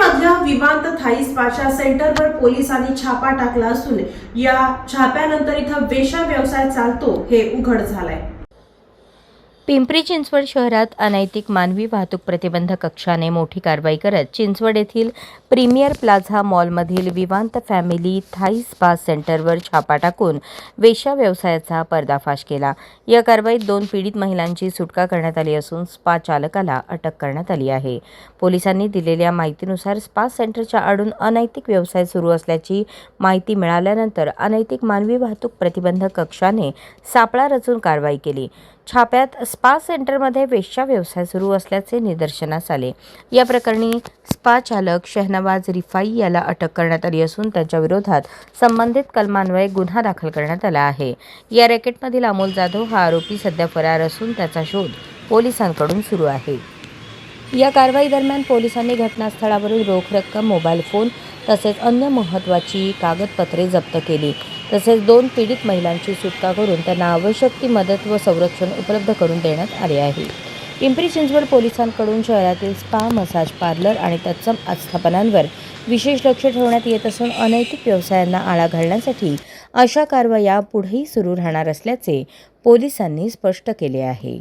मधल्या विवांत थाई स्पाच्या सेंटरवर पोलिसांनी छापा टाकला असून या छाप्यानंतर इथं वेश्या व्यवसाय चालतो हे उघड झालंय। पिंपरी चिंचवड शहरात अनैतिक मानवी वाहतूक प्रतिबंधक कक्षाने मोठी कारवाई करत चिंचवड येथील प्रीमियर प्लाझा मॉलमधील विवांत फॅमिली थाई स्पा सेंटरवर छापा टाकून वेश्या व्यवसायाचा पर्दाफाश केला। या कारवाईत 2 पीडित महिलांची सुटका करण्यात आली असून स्पा चालकाला अटक करण्यात आली आहे। पोलिसांनी दिलेल्या माहितीनुसार स्पा सेंटरच्या आडून अनैतिक व्यवसाय सुरू असल्याची माहिती मिळाल्यानंतर अनैतिक मानवी वाहतूक प्रतिबंधक कक्षाने सापळा रचून कारवाई केली। छाप्यात स्पा सेंटरमध्ये वेश्या व्यवसाय सुरू असल्याचे निदर्शनास आले। या प्रकरणी स्पा चालक शहनवाज रिफाई याला अटक करण्यात आली असून त्याच्या विरोधात संबंधित कलमान्वये गुन्हा दाखल करण्यात आला आहे। या रॅकेटमधील अमोल जाधव हा आरोपी सध्या फरार असून त्याचा शोध पोलिसांकडून सुरू आहे। या कारवाई दरम्यान पोलिसांनी घटनास्थळावरून रोख रक्कम, मोबाईल फोन तसेच अन्य महत्त्वाची कागदपत्रे जप्त केली। तसेच 2 पीडित महिलांची सुटका करून त्यांना आवश्यक ती मदत व संरक्षण उपलब्ध करून देण्यात आले आहे। पिंपरी चिंचवड पोलिसांकडून शहरातील स्पा, मसाज पार्लर आणि तत्सम आस्थापनांवर विशेष लक्ष ठेवण्यात येत असून अनैतिक व्यवसायांना आळा घालण्यासाठी अशा कारवाया पुढेही सुरू राहणार असल्याचे पोलिसांनी स्पष्ट केले आहे।